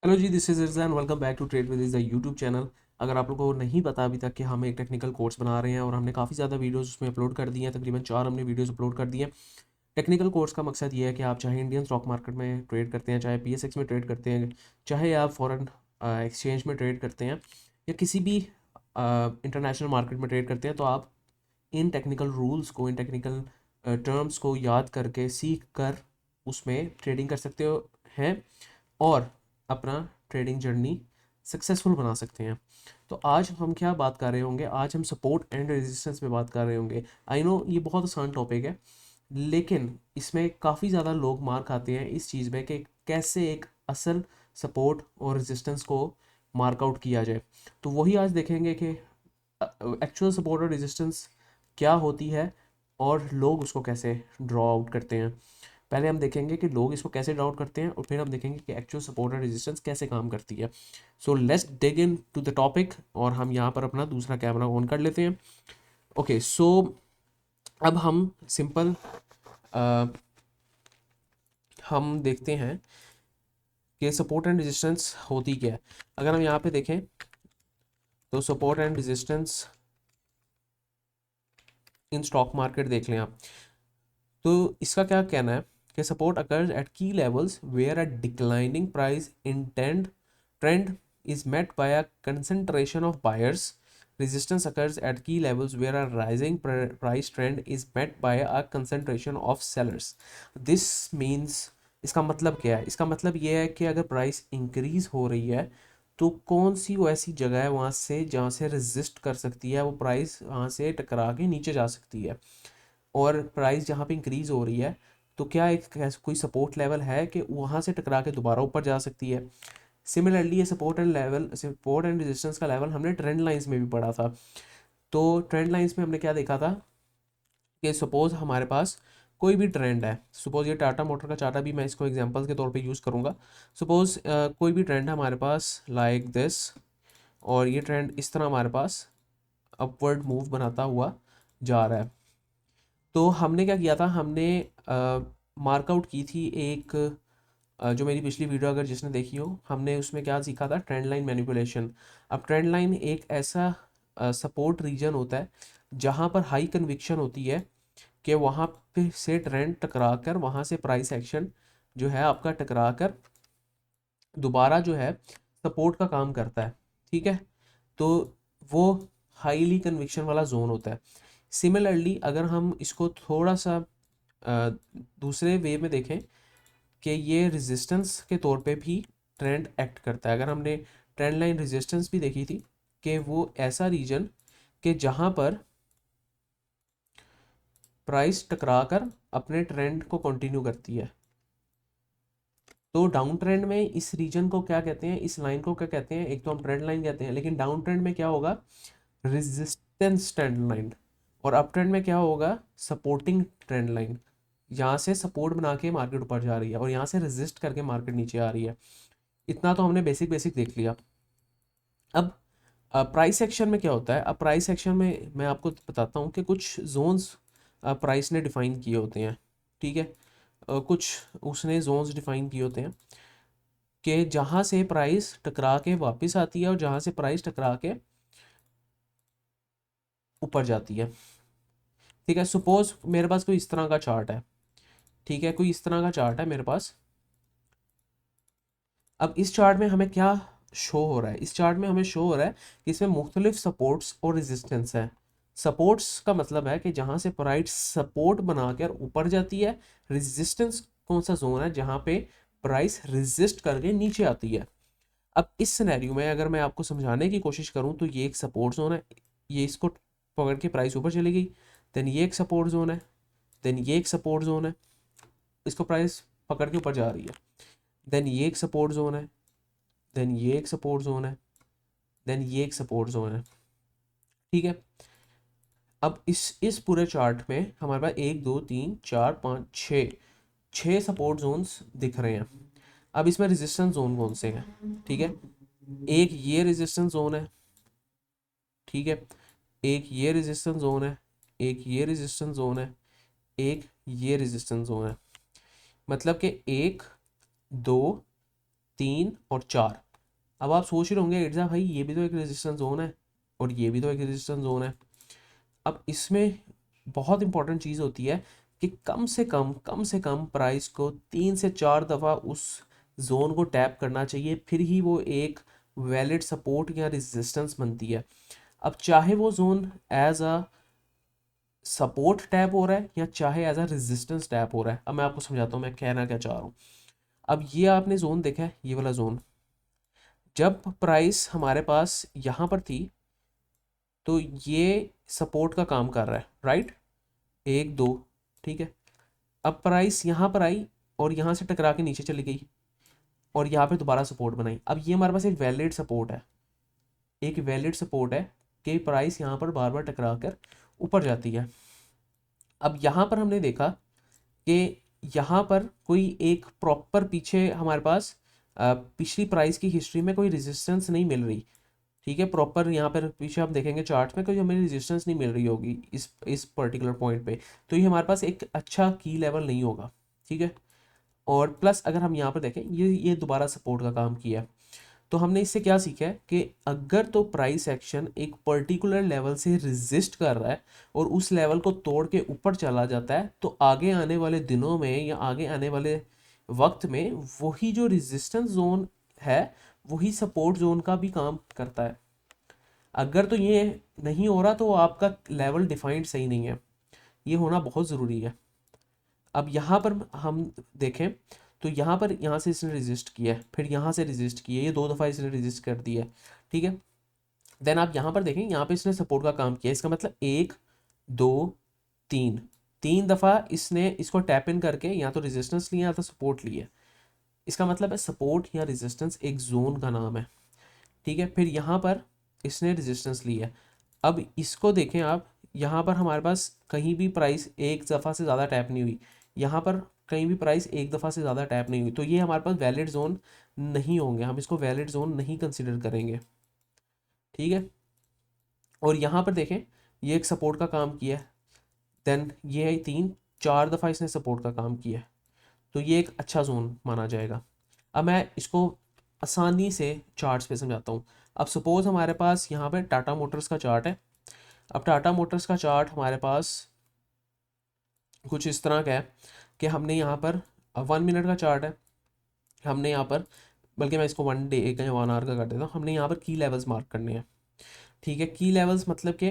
Hello ji, this is Irzan. Welcome back to trade with Iz the YouTube channel. अगर आप लोगों को नहीं पता अभी तक कि हम एक टेक्निकल कोर्स बना रहे हैं और हमने काफ़ी ज़्यादा वीडियोस उसमें अपलोड कर दिए हैं, तकरीबन 4 हमने वीडियोस अपलोड कर दिए हैं। टेक्निकल कोर्स का मकसद ये है कि आप चाहे इंडियन स्टॉक मार्केट में ट्रेड करते हैं, चाहे पीएसएक्स में ट्रेड करते हैं, चाहे आप फॉरेन एक्सचेंज में ट्रेड करते हैं या किसी भी इंटरनेशनल मार्केट में ट्रेड करते हैं, तो आप इन टेक्निकल रूल्स को, इन टेक्निकल टर्म्स को याद करके सीख कर उसमें ट्रेडिंग कर सकते हो हैं और अपना ट्रेडिंग जर्नी सक्सेसफुल बना सकते हैं। तो आज हम क्या बात कर रहे होंगे? आज हम सपोर्ट एंड रेजिस्टेंस पे बात कर रहे होंगे। आई नो ये बहुत आसान टॉपिक है, लेकिन इसमें काफ़ी ज़्यादा लोग मार खाते हैं इस चीज़ में कि कैसे एक असल सपोर्ट और रेजिस्टेंस को मार्क आउट किया जाए। तो वही आज देखेंगे कि एक्चुअल सपोर्ट और रेजिस्टेंस क्या होती है और लोग उसको कैसे ड्रॉ आउट करते हैं। पहले हम देखेंगे कि लोग इसको कैसे ड्रॉ आउट करते हैं और फिर हम देखेंगे कि एक्चुअल सपोर्ट और रेजिस्टेंस कैसे काम करती है। So let's dig into the topic और हम यहाँ पर अपना दूसरा कैमरा ऑन कर लेते हैं। ओके, सो अब हम सिंपल हम देखते हैं कि सपोर्ट एंड रेजिस्टेंस होती क्या है। अगर हम यहाँ पे देखें तो support and resistance in stock market देख लें आप, तो इसका क्या कहना है कि support occurs at key levels where a declining price in trend is met by a concentration of buyers. Resistance occurs at key levels where a rising price trend is met by a concentration of sellers. This means, इसका मतलब क्या है? इसका मतलब ये है कि अगर प्राइस इंक्रीज हो रही है तो कौन सी वो ऐसी जगह है वहाँ से जहाँ से रेजिस्ट कर सकती है, वो प्राइस वहाँ से टकरा के नीचे जा सकती है। और प्राइस जहाँ पे इंक्रीज हो रही है तो क्या एक कोई सपोर्ट लेवल है कि वहाँ से टकरा के दोबारा ऊपर जा सकती है। सिमिलरली ये सपोर्ट एंड रेजिस्टेंस का लेवल हमने ट्रेंड लाइंस में भी पढ़ा था। तो ट्रेंड लाइंस में हमने क्या देखा था कि सपोज हमारे पास कोई भी ट्रेंड है, सपोज ये टाटा मोटर का चार्ट भी मैं इसको एग्जांपल के तौर पे यूज़ करूँगा। सपोज कोई भी ट्रेंड है हमारे पास लाइक दिस, और ये ट्रेंड इस तरह हमारे पास अपवर्ड मूव बनाता हुआ जा रहा है। तो हमने क्या किया था, हमने मार्कआउट की थी एक जो मेरी पिछली वीडियो अगर जिसने देखी हो, हमने उसमें क्या सीखा था, ट्रेंड लाइन मैनिपुलेशन। अब ट्रेंड लाइन एक ऐसा सपोर्ट रीजन होता है जहाँ पर हाई कन्विक्शन होती है कि वहाँ पे से ट्रेंड टकरा कर वहाँ से प्राइस एक्शन जो है आपका टकरा कर दोबारा जो है सपोर्ट का काम करता है। ठीक है, तो वो हाईली कन्विक्शन वाला जोन होता है। सिमिलरली अगर हम इसको थोड़ा सा दूसरे वे में देखें कि ये रेजिस्टेंस के तौर पे भी ट्रेंड एक्ट करता है। अगर हमने ट्रेंड लाइन रेजिस्टेंस भी देखी थी कि वो ऐसा रीजन कि जहाँ पर प्राइस टकरा कर अपने ट्रेंड को कंटिन्यू करती है। तो डाउन ट्रेंड में इस रीजन को क्या कहते हैं, इस लाइन को क्या कहते हैं? एक तो हम ट्रेंड लाइन कहते हैं, लेकिन डाउन ट्रेंड में क्या होगा, रेजिस्टेंस ट्रेंड लाइन। और अप ट्रेंड में क्या होगा, सपोर्टिंग ट्रेंड लाइन। यहाँ से सपोर्ट बना के मार्केट ऊपर जा रही है और यहाँ से रेजिस्ट करके मार्केट नीचे आ रही है। इतना तो हमने बेसिक बेसिक देख लिया। अब प्राइस एक्शन में क्या होता है? अब प्राइस एक्शन में मैं आपको बताता हूँ कि कुछ जोन्स प्राइस ने डिफाइन किए होते हैं। ठीक है, कुछ उसने जोन्स डिफाइन किए होते हैं कि जहाँ से प्राइस टकरा के वापस आती है और जहाँ से प्राइस टकरा के ऊपर जाती है। ठीक है, सपोज मेरे पास कोई इस तरह का चार्ट है। ठीक है, कोई इस तरह का चार्ट है मेरे पास। अब इस चार्ट में हमें क्या शो हो रहा है? इस चार्ट में हमें शो हो रहा है कि इसमें मुख्तलिफ सपोर्ट्स और रेजिस्टेंस है। सपोर्ट्स का मतलब है कि जहाँ से प्राइस सपोर्ट बनाकर ऊपर जाती है। रेजिस्टेंस कौन सा जोन है? जहाँ पे प्राइस रेजिस्ट करके नीचे आती है। अब इस सिनेरियो में अगर मैं आपको समझाने की कोशिश करूं तो ये एक सपोर्ट जोन है, ये इसको पकड़ के प्राइस ऊपर चली गई। देन ये एक सपोर्ट जोन है, देन ये एक सपोर्ट जोन है, इसको प्राइस पकड़ के ऊपर जा रही है। देन ये एक सपोर्ट जोन है, देन ये एक सपोर्ट जोन है, देन ये एक सपोर्ट जोन है। ठीक है, अब इस पूरे चार्ट में हमारे पास 1 2 3 4 5 6 छः सपोर्ट जोन्स दिख रहे हैं। अब इसमें रेजिस्टेंस जोन कौन से हैं? ठीक है, एक ये रेजिस्टेंस जोन है। ठीक है, एक ये रेजिस्टेंस जोन है, एक ये रेजिस्टेंस जोन है, एक ये रेजिस्टेंस जोन है। मतलब कि 1 2 3 और 4। अब आप सोच रहे होंगे एड्जा भाई ये भी तो एक रेजिस्टेंस जोन है और ये भी तो एक रेजिस्टेंस जोन है। अब इसमें बहुत इंपॉर्टेंट चीज़ होती है कि कम से कम प्राइस को 3 से 4 दफ़ा उस जोन को टैप करना चाहिए, फिर ही वो एक वैलिड सपोर्ट या रेजिस्टेंस बनती है। अब चाहे वो zone as a support tap हो रहा है या चाहे एज अ रेजिस्टेंस टैप हो रहा है। अब मैं आपको समझाता हूँ मैं कहना क्या चाह रहा हूँ। अब ये आपने जोन देखा है, ये वाला जोन, जब प्राइस हमारे पास यहाँ पर थी तो ये सपोर्ट का काम कर रहा है, राइट, 1 2, ठीक है। अब प्राइस यहाँ पर आई और यहाँ से टकरा के नीचे चली गई और यहाँ पे दोबारा सपोर्ट बनाई। अब ये हमारे पास एक वैलिड सपोर्ट है, एक वैलिड सपोर्ट है कि प्राइस यहाँ पर बार बार टकरा कर ऊपर जाती है। अब यहाँ पर हमने देखा कि यहाँ पर कोई एक प्रॉपर पीछे हमारे पास पिछली प्राइस की हिस्ट्री में कोई रेजिस्टेंस नहीं मिल रही, ठीक है। प्रॉपर यहाँ पर पीछे हम देखेंगे चार्ट में कोई हमें रेजिस्टेंस नहीं मिल रही होगी इस पर्टिकुलर पॉइंट पे, तो ये हमारे पास एक अच्छा की लेवल नहीं होगा, ठीक है। और प्लस अगर हम यहाँ पर देखें ये दोबारा सपोर्ट का काम किया है। तो हमने इससे क्या सीखा है कि अगर तो प्राइस एक्शन एक पर्टिकुलर लेवल से रेजिस्ट कर रहा है और उस लेवल को तोड़ के ऊपर चला जाता है, तो आगे आने वाले दिनों में या आगे आने वाले वक्त में वही जो रेजिस्टेंस जोन है वही सपोर्ट जोन का भी काम करता है। अगर तो ये नहीं हो रहा तो आपका लेवल डिफाइंड सही नहीं है, ये होना बहुत ज़रूरी है। अब यहाँ पर हम देखें तो यहाँ पर यहाँ से इसने रेजिस्ट किया है, फिर यहाँ से रेजिस्ट किया, ये 2 दफ़ा इसने रेजिस्ट कर दिया है, ठीक है। देन आप यहाँ पर देखें, यहाँ पे इसने सपोर्ट का काम किया, इसका मतलब 1 2 3, 3 दफ़ा इसने इसको टैप इन करके या तो रेजिस्टेंस लिया या तो सपोर्ट लिया। इसका मतलब है सपोर्ट या रेजिस्टेंस एक जोन का नाम है, ठीक है। फिर यहाँ पर इसने रेजिस्टेंस लिया। अब इसको देखें आप, यहाँ पर हमारे पास कहीं भी प्राइस एक दफ़ा से ज़्यादा टैप नहीं हुई, यहाँ पर कहीं भी प्राइस एक दफ़ा से ज़्यादा टैप नहीं हुई, तो ये हमारे पास वैलिड जोन नहीं होंगे, हम इसको वैलिड जोन नहीं कंसिडर करेंगे, ठीक है। और यहाँ पर देखें ये एक सपोर्ट का काम किया है, देन ये है 3 4 दफ़ा इसने सपोर्ट का काम किया है, तो ये एक अच्छा जोन माना जाएगा। अब मैं इसको आसानी से चार्ट्स पे समझाता हूँ। अब सपोज़ हमारे पास यहाँ पे टाटा मोटर्स का चार्ट है। अब टाटा मोटर्स का चार्ट हमारे पास कुछ इस तरह का है कि हमने यहाँ पर 1 मिनट का चार्ट है, हमने यहाँ पर, बल्कि मैं इसको 1 डे या 1 आवर का कर देता हूँ, हमने यहाँ पर की लेवल्स मार्क करने हैं, ठीक है। की लेवल्स मतलब कि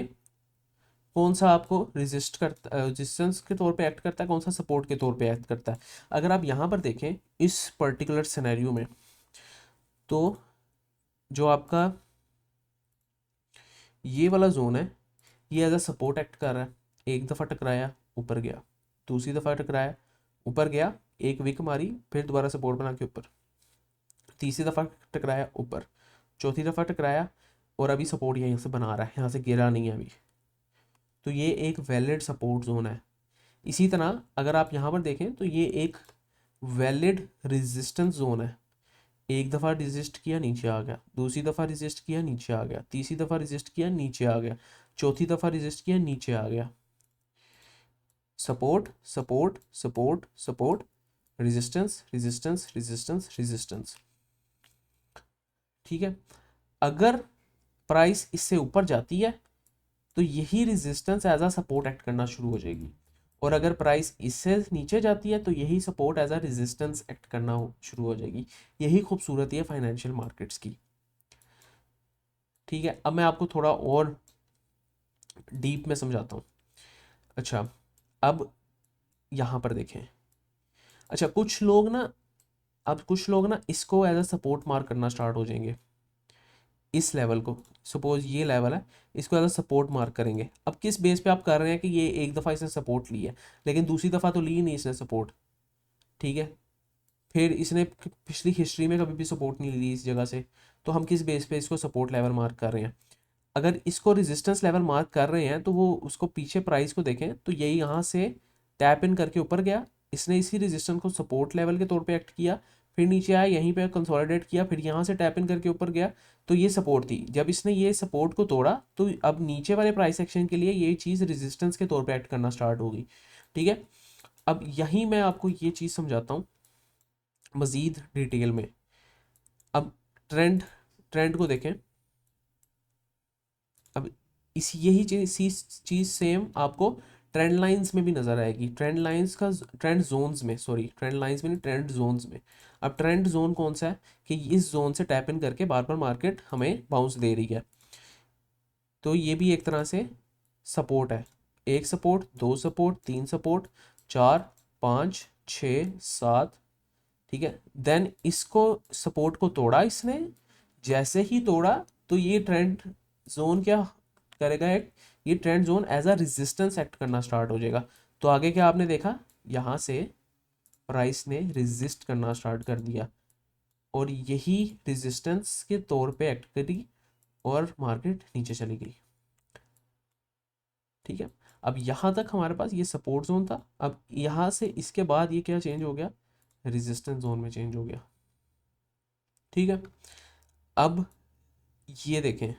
कौन सा आपको रेजिस्ट करता, रेजिस्टेंस के तौर पे एक्ट करता है, कौन सा सपोर्ट के तौर पे एक्ट करता है। अगर आप यहाँ पर देखें इस पर्टिकुलर सिनेरियो में, तो जो आपका ये वाला जोन है ये एज अ सपोर्ट एक्ट कर रहा है। 1 दफ़ा टकराया ऊपर गया, दूसरी दफ़ा टकराया ऊपर गया, एक विक मारी, फिर दोबारा सपोर्ट बना के ऊपर, तीसरी दफ़ा टकराया ऊपर, चौथी दफ़ा टकराया और अभी सपोर्ट यहाँ से बना रहा है, यहाँ से गिरा नहीं है अभी, तो ये एक वैलिड सपोर्ट जोन है। इसी तरह अगर आप यहाँ पर देखें तो ये एक वैलिड रेजिस्टेंस जोन है। 1 दफ़ा रिजिस्ट किया नीचे आ गया, दूसरी दफ़ा रिजिस्ट किया नीचे आ गया, तीसरी दफ़ा रिजिस्ट किया नीचे आ गया, चौथी दफ़ा रिजिस्ट किया नीचे आ गया। Support support support support, resistance resistance resistance resistance, ठीक है। अगर प्राइस इससे ऊपर जाती है तो यही resistance as a support act करना शुरू हो जाएगी, और अगर प्राइस इससे नीचे जाती है तो यही support as a resistance act करना शुरू हो जाएगी। यही खूबसूरती है फाइनेंशियल मार्केट्स की, ठीक है। अब मैं आपको थोड़ा और डीप में समझाता हूँ। अच्छा, अब यहाँ पर देखें, अच्छा कुछ लोग ना इसको एज अ सपोर्ट मार्क करना स्टार्ट हो जाएंगे। इस लेवल को, सपोज ये लेवल है, इसको एज अ सपोर्ट मार्क करेंगे। अब किस बेस पे आप कर रहे हैं कि ये 1 दफ़ा इसने सपोर्ट ली है लेकिन दूसरी दफ़ा तो ली नहीं इसने सपोर्ट, ठीक है। फिर इसने पिछली हिस्ट्री में कभी भी सपोर्ट नहीं ली इस जगह से, तो हम किस बेस पे इसको सपोर्ट लेवल मार्क कर रहे हैं। अगर इसको रेजिस्टेंस लेवल मार्क कर रहे हैं तो वो उसको पीछे प्राइस को देखें तो यही यहाँ से टैप इन करके ऊपर गया, इसने इसी रेजिस्टेंस को सपोर्ट लेवल के तौर पे एक्ट किया, फिर नीचे आया, यहीं पे कंसोलिडेट किया, फिर यहाँ से टैप इन करके ऊपर गया, तो ये सपोर्ट थी। जब इसने ये सपोर्ट को तोड़ा तो अब नीचे वाले प्राइस एक्शन के लिए ये चीज़ रेजिस्टेंस के तौर पर एक्ट करना स्टार्ट होगी, ठीक है। अब यहीं मैं आपको ये चीज़ समझाता हूँ मज़ीद डिटेल में। अब ट्रेंड ट्रेंड को देखें। अब इस यही चीज़ सेम आपको ट्रेंड लाइंस में भी नज़र आएगी। ट्रेंड लाइंस का ट्रेंड जोन्स में, सॉरी ट्रेंड लाइंस में नहीं, ट्रेंड जोन्स में। अब ट्रेंड जोन कौन सा है कि इस जोन से टैप इन करके बार बार मार्केट हमें बाउंस दे रही है, तो ये भी एक तरह से सपोर्ट है। एक सपोर्ट, दो सपोर्ट, तीन सपोर्ट, चार, पाँच, छ, सात, ठीक है। देन इसको सपोर्ट को तोड़ा इसने, जैसे ही तोड़ा तो ये ट्रेंड जोन क्या करेगा, एक ये trend zone as a resistance act करना स्टार्ट हो जाएगा। तो आगे क्या आपने देखा, यहाँ से प्राइस ने रेजिस्ट करना स्टार्ट कर दिया और यही रेजिस्टेंस के तौर पे एक्ट करी और मार्केट नीचे चली गई, ठीक है। अब यहाँ तक हमारे पास ये सपोर्ट जोन था। अब यहाँ से इसके बाद ये क्या चेंज हो गया, रेजिस्टेंस जोन में चेंज हो गया, ठीक है। अब ये देखें,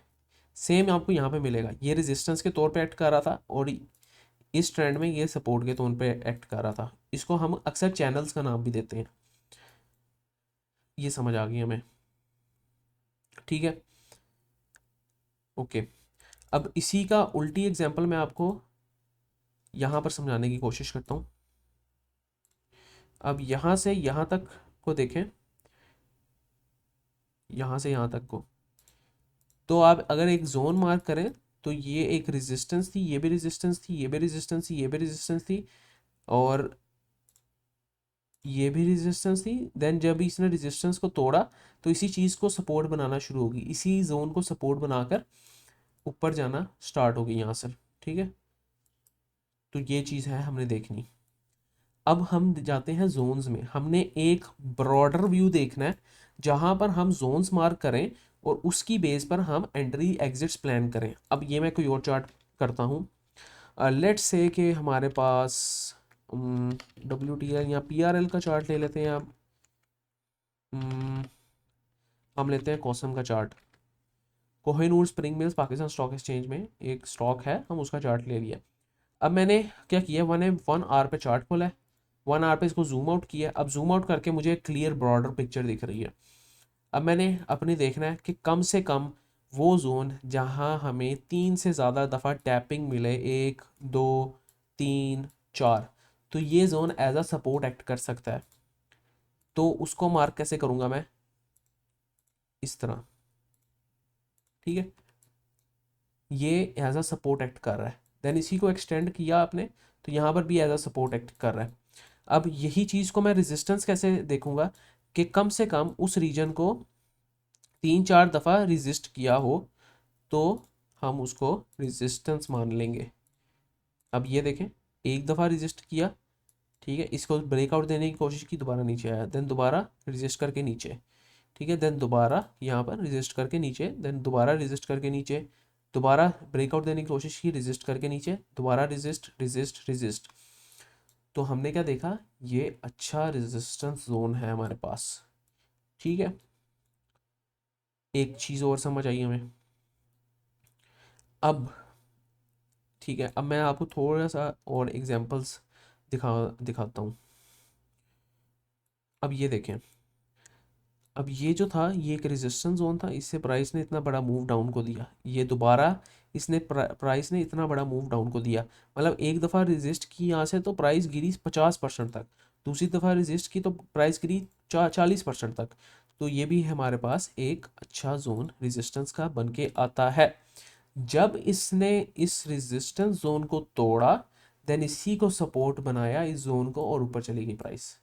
सेम आपको यहाँ पे मिलेगा, ये रेजिस्टेंस के तौर पे एक्ट कर रहा था और इस ट्रेंड में ये सपोर्ट के तौर पे एक्ट कर रहा था। इसको हम अक्सर चैनल्स का नाम भी देते हैं। ये समझ आ गई हमें, ठीक है, ओके। अब इसी का उल्टी एग्जांपल मैं आपको यहाँ पर समझाने की कोशिश करता हूँ। अब यहाँ से यहाँ तक को देखें, यहाँ से यहाँ तक को, तो आप अगर एक जोन मार्क करें तो ये एक रेजिस्टेंस थी, ये भी रेजिस्टेंस थी, ये भी रेजिस्टेंस थी, ये भी रेजिस्टेंस थी और ये भी रेजिस्टेंस थी। देन जब इसने रेजिस्टेंस को तोड़ा तो इसी चीज़ को सपोर्ट बनाना शुरू होगी, इसी जोन को सपोर्ट बनाकर ऊपर जाना स्टार्ट होगी यहाँ से, ठीक है। तो ये चीज़ है हमने देखनी। अब हम जाते हैं जोन्स में। हमने एक ब्रॉडर व्यू देखना है जहाँ पर हम जोन्स मार्क करें और उसकी बेस पर हम एंट्री एग्जिट्स प्लान करें। अब ये मैं कोई और चार्ट करता हूँ। लेट्स से कि हमारे पास WTL या PRL का चार्ट ले लेते हैं। अब हम लेते हैं कॉसम का chart. Kohinoor spring mills Pakistan stock exchange में एक स्टॉक है, हम उसका चार्ट ले लिया। अब मैंने क्या किया, 1 आवर पे चार्ट खोला है, 1 आवर पे इसको जूम आउट किया। अब जूम आउट करके मुझे एक क्लियर ब्रॉडर पिक्चर दिख रही है। अब मैंने अपनी देखना है कि कम से कम वो जोन जहां हमें 3 से ज़्यादा दफ़ा टैपिंग मिले, 1, 2, 3, 4, तो ये zone as a support act कर सकता है। तो उसको मार्क कैसे करूँगा मैं, इस तरह, ठीक है। ये एज अ सपोर्ट एक्ट कर रहा है। देन इसी को एक्सटेंड किया आपने तो यहाँ पर भी एज अ सपोर्ट एक्ट कर रहा है। अब यही चीज़ को मैं रेजिस्टेंस कैसे देखूंगा कि कम से कम उस रीजन को 3-4 दफ़ा रेजिस्ट किया हो तो हम उसको रेजिस्टेंस मान लेंगे। अब ये देखें, एक दफ़ा रेजिस्ट किया, ठीक है, इसको ब्रेकआउट देने की कोशिश की, दोबारा नीचे आया, देन दोबारा रेजिस्ट करके नीचे, ठीक है, देन दोबारा यहाँ पर रेजिस्ट करके नीचे, देन दोबारा रेजिस्ट करके नीचे, दोबारा ब्रेकआउट देने की कोशिश की, रेजिस्ट करके नीचे, दोबारा रेजिस्ट रेजिस्ट रेजिस्ट। तो हमने क्या देखा, ये अच्छा रेजिस्टेंस जोन है हमारे पास, ठीक है। एक चीज़ और समझ आई हमें। अब ठीक है, अब मैं आपको थोड़ा सा और एग्जांपल्स दिखाता हूँ। अब ये देखें, अब ये जो था ये एक रेजिस्टेंस जोन था, इससे प्राइस ने इतना बड़ा मूव डाउन को दिया, ये दोबारा इसने प्राइस ने इतना बड़ा मूव डाउन को दिया, मतलब एक दफ़ा रेजिस्ट की यहाँ से तो प्राइस गिरी 50% तक, दूसरी दफ़ा रेजिस्ट की तो प्राइस गिरी 40% तक। तो ये भी हमारे पास एक अच्छा जोन रेजिस्टेंस का बन के आता है। जब इसने इस रेजिस्टेंस जोन को तोड़ा देन इसी को सपोर्ट बनाया इस जोन को और ऊपर चली गई price.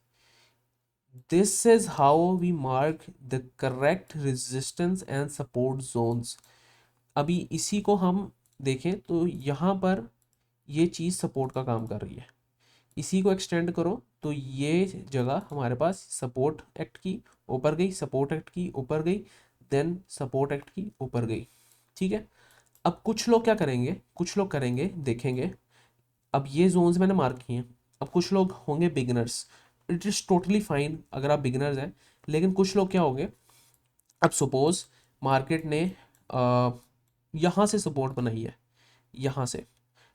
This is how we mark the correct resistance and support zones. अभी इसी को हम देखें तो यहाँ पर ये चीज़ सपोर्ट का काम कर रही है, इसी को एक्सटेंड करो तो ये जगह हमारे पास सपोर्ट एक्ट की, ऊपर गई, सपोर्ट एक्ट की, ऊपर गई, देन सपोर्ट एक्ट की, ऊपर गई, ठीक है। अब कुछ लोग क्या करेंगे, कुछ लोग करेंगे देखेंगे, अब ये जोन्स मैंने मार्क किए हैं। अब कुछ लोग होंगे beginners, it is totally fine अगर आप बिगिनर्स हैं, लेकिन कुछ लोग क्या होंगे, अब सपोज मार्केट ने यहाँ से सपोर्ट बनाई है, यहाँ से,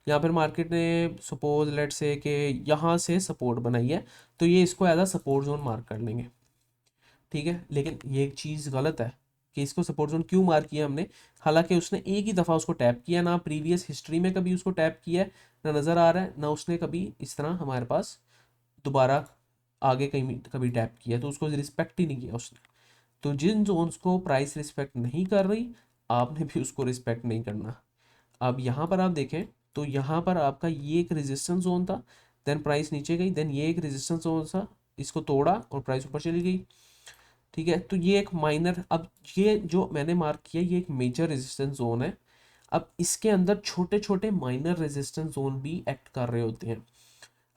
या फिर मार्केट ने सपोज लेट से कि यहाँ से सपोर्ट बनाई है, तो ये इसको as a support zone mark कर लेंगे, ठीक है, लेकिन ये एक चीज़ गलत है कि इसको सपोर्ट जोन क्यों मार्क किया हमने, हालांकि उसने एक ही दफ़ा उसको टैप किया, ना प्रीवियस हिस्ट्री में कभी उसको टैप किया है, ना नज़र आ रहा है, ना उसने कभी इस तरह हमारे पास दोबारा आगे कहीं कभी टैप किया, तो उसको रिस्पेक्ट ही नहीं किया उसने। तो जिन जोन्स को प्राइस रिस्पेक्ट नहीं कर रही, आपने भी उसको रिस्पेक्ट नहीं करना। अब यहाँ पर आप देखें तो यहाँ पर आपका ये एक रेजिस्टेंस जोन था, देन प्राइस नीचे गई, देन ये एक रेजिस्टेंस जोन था, इसको तोड़ा और प्राइस ऊपर चली गई। ठीक है, तो ये एक माइनर, अब ये जो मैंने मार्क किया ये एक मेजर रेजिस्टेंस जोन है। अब इसके अंदर छोटे छोटे माइनर रेजिस्टेंस जोन भी एक्ट कर रहे होते हैं।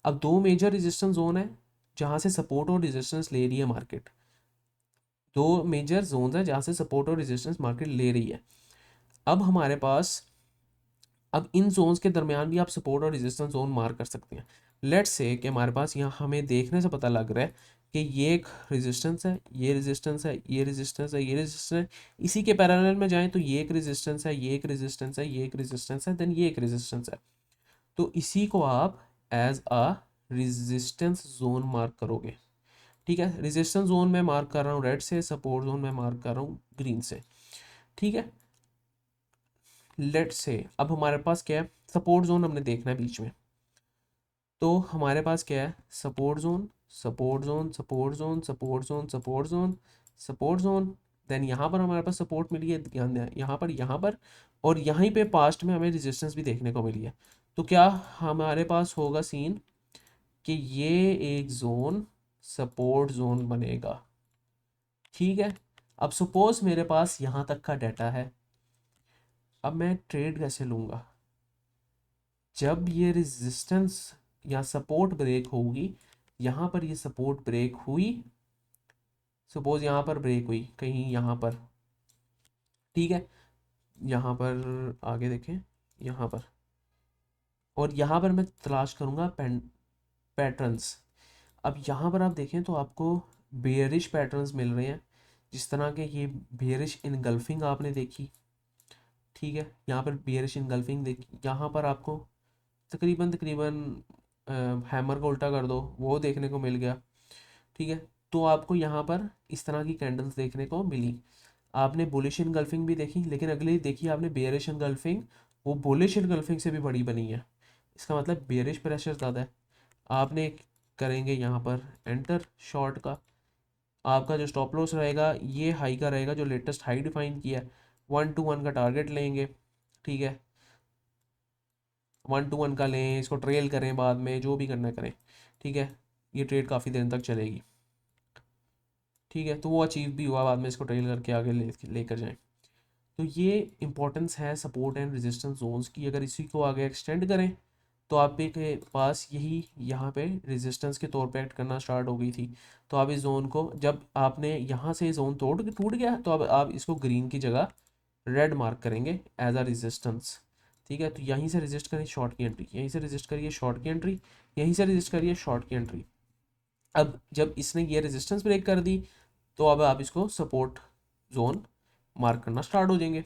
अब दो मेजर रेजिस्टेंस जोन है जहाँ से सपोर्ट और रेजिस्टेंस ले रही है मार्केट, दो मेजर जोन है जहाँ से सपोर्ट और रेजिस्टेंस मार्केट ले रही है। अब हमारे पास, अब इन जोन्स के दरमियान भी आप सपोर्ट और रेजिस्टेंस जोन मार्क कर सकते हैं। लेट्स से कि हमारे पास यहाँ हमें देखने से पता लग रहा है कि ये एक रेजिस्टेंस है, ये रेजिस्टेंस है, ये रेजिस्टेंस है, ये रेजिस्टेंस है, इसी के पैरेलल में जाएं तो ये एक रेजिस्टेंस है, ये एक रेजिस्टेंस है, ये एक रेजिस्टेंस है, देन ये एक रेजिस्टेंस है। तो इसी को आप as a resistance zone mark करोगे। ठीक है, रेजिस्टेंस जोन में मार्क कर रहा हूँ रेड से, सपोर्ट जोन में मार्क कर रहा हूँ ग्रीन से। ठीक है, लेट्स से अब हमारे पास क्या है, सपोर्ट जोन हमने देखना है बीच में, तो हमारे पास क्या है, support zone, support zone, support zone, support zone, support zone, support zone, then यहाँ पर हमारे पास सपोर्ट मिली है, ध्यान दें यहाँ पर, और यहीं पे पास्ट में हमें रेजिस्टेंस भी देखने को मिली है। तो क्या हमारे पास होगा सीन कि ये एक जोन सपोर्ट जोन बनेगा। ठीक है, अब सपोज मेरे पास यहाँ तक का डाटा है, अब मैं ट्रेड कैसे लूँगा, जब ये रेजिस्टेंस या सपोर्ट ब्रेक होगी, यहाँ पर ये सपोर्ट ब्रेक हुई, सपोज यहाँ पर ब्रेक हुई कहीं यहाँ पर, ठीक है, यहाँ पर आगे देखें, यहाँ पर, और यहाँ पर मैं तलाश करूँगा पैटर्न्स। अब यहाँ पर आप देखें तो आपको बेयरिश पैटर्न्स मिल रहे हैं, जिस तरह के ये बेयरिश इनगल्फिंग आपने देखी। ठीक है, यहाँ पर बेयरिश इनगल्फिंग देखी, यहाँ पर आपको तकरीबन तकरीबन हैमर को उल्टा कर दो वो देखने को मिल गया। ठीक है, तो आपको यहाँ पर इस तरह की कैंडल्स देखने को मिली। आपने बुलिश इनगल्फिंग भी देखी, लेकिन अगली देखी आपने बेयरिश इनगल्फिंग, वो बुलिश इनगल्फिंग से भी बड़ी बनी है। इसका मतलब बेयरिश प्रेशर ज़्यादा है। आपने करेंगे यहाँ पर एंटर शॉर्ट का, आपका जो स्टॉप लॉस रहेगा ये हाई का रहेगा जो लेटेस्ट हाई डिफाइन किया है, 1 to 1 का टारगेट लेंगे। ठीक है, 1 to 1 का लें, इसको ट्रेल करें, बाद में जो भी करना करें। ठीक है, ये ट्रेड काफ़ी दिन तक चलेगी। ठीक है, तो वो अचीव भी हुआ, बाद में इसको ट्रेल करके आगे लेकर जाएं। तो ये इंपॉर्टेंस है सपोर्ट एंड रेजिस्टेंस जोन्स की। अगर इसी को आगे एक्सटेंड करें तो आपके पास यही यहाँ पे रेजिस्टेंस के तौर पे एक्ट करना स्टार्ट हो गई थी। तो आप इस जोन को, जब आपने यहाँ से जोन टूट गया, तो अब आप इसको ग्रीन की जगह रेड मार्क करेंगे एज अ रेजिस्टेंस। ठीक है, तो यहीं से रेजिस्ट करिए शॉर्ट की एंट्री, यहीं से रेजिस्ट करिए शॉर्ट की एंट्री, यहीं से रेजिस्ट करिए शॉर्ट की एंट्री। अब जब इसने ये रेजिस्टेंस ब्रेक कर दी, तो अब आप इसको सपोर्ट जोन मार्क करना स्टार्ट हो जाएंगे।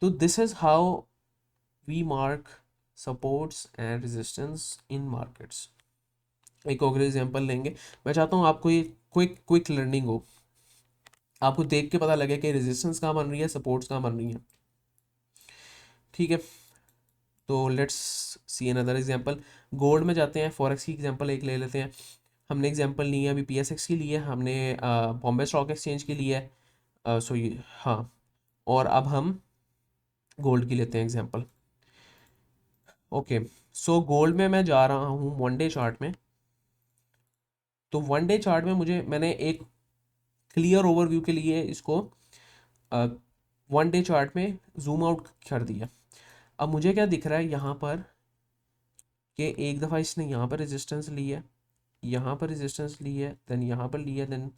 तो this is how we mark supports and resistance in markets. एक और एग्जांपल लेंगे, मैं चाहता हूँ आपको ये क्विक क्विक लर्निंग हो, आपको देख के पता लगे कि रेजिस्टेंस कहाँ बन रही है, सपोर्ट्स कहाँ बन रही है। ठीक है, तो let's see another example. Gold में जाते हैं, फॉरेक्स की एग्जांपल एक ले लेते हैं। हमने एग्जांपल ली है अभी पीएसएक्स की ली है, हमने बॉम्बे स्टॉक एक्सचेंज की ली है, सो ये हाँ, और अब हम गोल्ड की लेते हैं एग्जांपल। ओके, सो गोल्ड में मैं जा रहा हूँ वन डे चार्ट में। तो वन डे चार्ट में मैंने एक क्लियर ओवरव्यू के लिए इसको वन डे चार्ट में जूम आउट कर दिया। अब मुझे क्या दिख रहा है यहाँ पर कि एक दफ़ा इसने यहाँ पर रेजिस्टेंस ली है, यहाँ पर रेजिस्टेंस ली है, देन यहाँ पर ली है, देन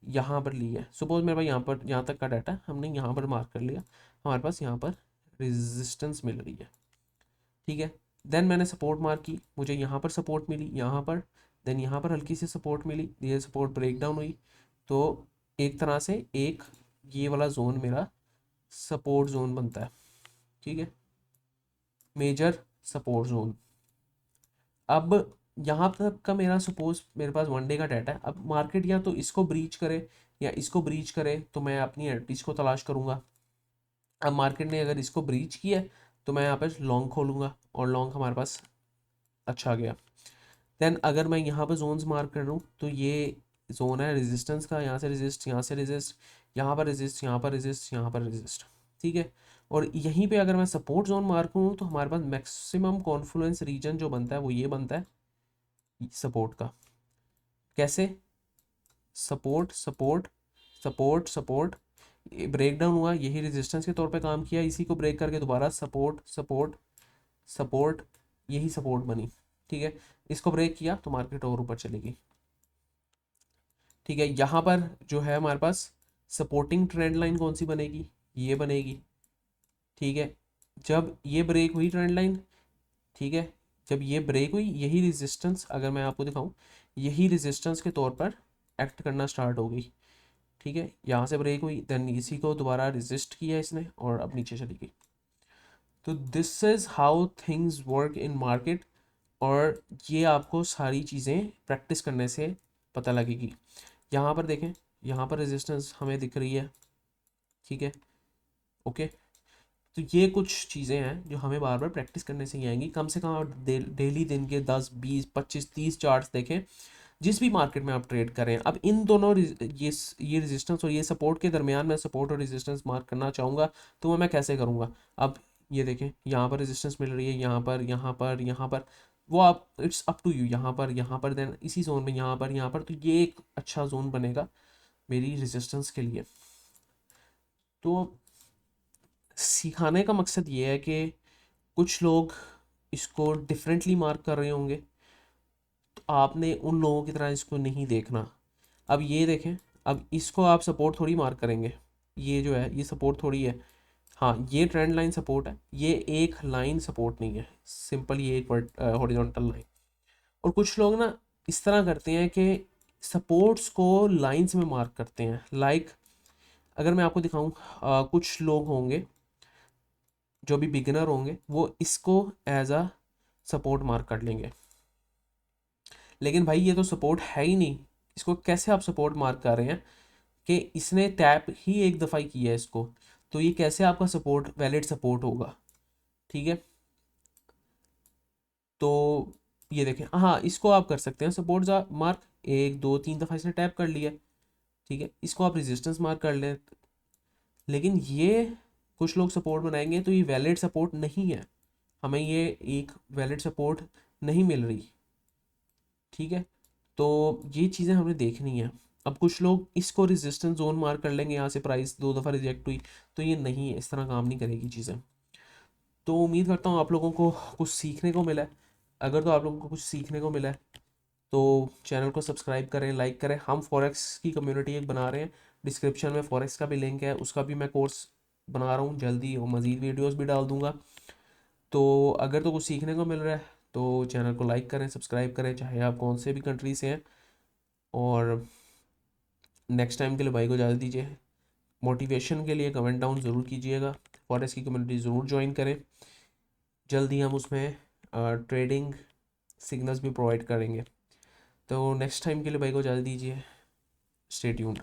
यहाँ पर ली है। सपोज मेरे पास यहाँ पर यहाँ तक का डाटा है, हमने यहाँ पर मार्क कर लिया, हमारे पास यहाँ पर रेजिस्टेंस मिल रही है। ठीक है, देन मैंने सपोर्ट मार्क की, मुझे यहाँ पर सपोर्ट मिली, यहाँ पर, देन यहाँ पर हल्की सी सपोर्ट मिली, ये सपोर्ट ब्रेक डाउन हुई। तो एक तरह से एक ये वाला जोन मेरा सपोर्ट जोन बनता है। ठीक है, मेजर सपोर्ट जोन। अब यहाँ तक का मेरा सपोज मेरे पास वन डे का डाटा है, अब मार्केट या तो इसको ब्रीच करे या इसको ब्रीच करे तो मैं अपनी एंट्रीज को तलाश करूँगा। अब मार्केट ने अगर इसको ब्रीच किया है तो मैं यहाँ पर लॉन्ग खोलूँगा और लॉन्ग हमारे पास अच्छा गया। देन अगर मैं यहाँ पर जोन्स मार्क कर लूँ तो ये जोन है रेजिस्टेंस का, यहाँ से रेजिस्ट, यहाँ से रेजिस्ट, यहाँ पर रेजिस्ट, यहाँ पर रेजिस्ट, यहाँ पर रेजिस्ट, ठीक है। और यहीं पे अगर मैं सपोर्ट जोन मार्क करूँ तो हमारे पास मैक्सिमम कॉन्फ्लुएंस रीजन जो बनता है वो ये बनता है सपोर्ट का। कैसे? Support support support support, break down हुआ, यही रेजिस्टेंस के तौर पे काम किया, इसी को ब्रेक करके दोबारा सपोर्ट सपोर्ट सपोर्ट, यही सपोर्ट बनी, ठीक है। इसको ब्रेक किया तो मार्केट और ऊपर चलेगी, ठीक है। यहाँ पर जो है हमारे पास सपोर्टिंग ट्रेंड लाइन कौन सी बनेगी? ये बनेगी, ठीक है। जब ये ब्रेक हुई ट्रेंड लाइन, ठीक है, जब ये ब्रेक हुई, यही रेजिस्टेंस अगर मैं आपको दिखाऊं, यही रेजिस्टेंस के तौर पर एक्ट करना स्टार्ट हो गई, ठीक है। यहाँ से ब्रेक हुई, देन इसी को दोबारा रेजिस्ट किया इसने और अब नीचे चली गई। तो this is how things work in market, और ये आपको सारी चीज़ें प्रैक्टिस करने से पता लगेगी। यहाँ पर देखें, यहाँ पर रेजिस्टेंस हमें दिख रही है, ठीक है, ओके। तो ये कुछ चीज़ें हैं जो हमें बार बार प्रैक्टिस करने से ही आएंगी। कम से कम आप डेली दिन के 10 20 25 30 चार्ट्स देखें जिस भी मार्केट में आप ट्रेड करें। अब इन दोनों ये रेजिस्टेंस और ये सपोर्ट के दरमियान मैं सपोर्ट और रेजिस्टेंस मार्क करना चाहूँगा तो मैं कैसे करूँगा? अब ये देखें, यहाँ पर रेजिस्टेंस मिल रही है, यहाँ पर, यहाँ पर, यहाँ पर, वो आप इट्स अप टू यू, यहाँ पर देन इसी जोन में यहाँ पर, तो ये एक अच्छा जोन बनेगा मेरी रेजिस्टेंस के लिए। तो सिखाने का मकसद ये है कि कुछ लोग इसको डिफरेंटली मार्क कर रहे होंगे, तो आपने उन लोगों की तरह इसको नहीं देखना। अब ये देखें, अब इसको आप सपोर्ट थोड़ी मार्क करेंगे, ये जो है ये सपोर्ट थोड़ी है। हाँ, ये ट्रेंड लाइन सपोर्ट है, ये एक लाइन सपोर्ट नहीं है, सिंपल ये एक हॉरिजॉन्टल लाइन। और कुछ लोग ना इस तरह करते हैं कि सपोर्ट्स को लाइंस में मार्क करते हैं। लाइक अगर मैं आपको दिखाऊं, कुछ लोग होंगे जो भी बिगिनर होंगे वो इसको एज अ सपोर्ट मार्क कर लेंगे, लेकिन भाई ये तो सपोर्ट है ही नहीं, इसको कैसे आप सपोर्ट मार्क कर रहे हैं कि इसने टैप ही एक दफ़ा ही किया है इसको, तो ये कैसे आपका सपोर्ट वैलिड सपोर्ट होगा? ठीक है, तो ये देखें, हाँ इसको आप कर सकते हैं सपोर्ट मार्क, एक दो तीन दफ़ा इसने टैप कर लिया, ठीक है, इसको आप रेजिस्टेंस मार्क कर लें। लेकिन ये कुछ लोग सपोर्ट बनाएंगे तो ये वैलिड सपोर्ट नहीं है, हमें ये एक वैलिड सपोर्ट नहीं मिल रही, ठीक है। तो ये चीज़ें हमें देखनी है। अब कुछ लोग इसको रेजिस्टेंस जोन मार्क कर लेंगे, यहाँ से प्राइस दो दफ़ा रिजेक्ट हुई, तो ये नहीं है, इस तरह काम नहीं करेगी चीज़ें। तो उम्मीद करता हूँ आप लोगों को कुछ सीखने को मिला है। अगर तो आप लोगों को कुछ सीखने को मिला है तो चैनल को सब्सक्राइब करें, लाइक करें। हम फॉरेक्स की कम्युनिटी एक बना रहे हैं, डिस्क्रिप्शन में फॉरेक्स का भी लिंक है, उसका भी मैं कोर्स बना रहा हूँ जल्दी, और मज़ीद वीडियोस भी डाल दूँगा। तो अगर तो कुछ सीखने को मिल रहा है तो चैनल को लाइक करें, सब्सक्राइब करें, चाहे आप कौन से भी कंट्री से हैं। और नेक्स्ट टाइम के लिए भाई को इजाज़त दीजिए। मोटिवेशन के लिए कमेंट डाउन ज़रूर कीजिएगा, फॉरेक्स की कम्युनिटी ज़रूर ज्वाइन करें, जल्दी हम उसमें ट्रेडिंग सिग्नल्स भी प्रोवाइड करेंगे। तो नेक्स्ट टाइम के लिए भाई को इजाज़त दीजिए, स्टे ट्यून्ड।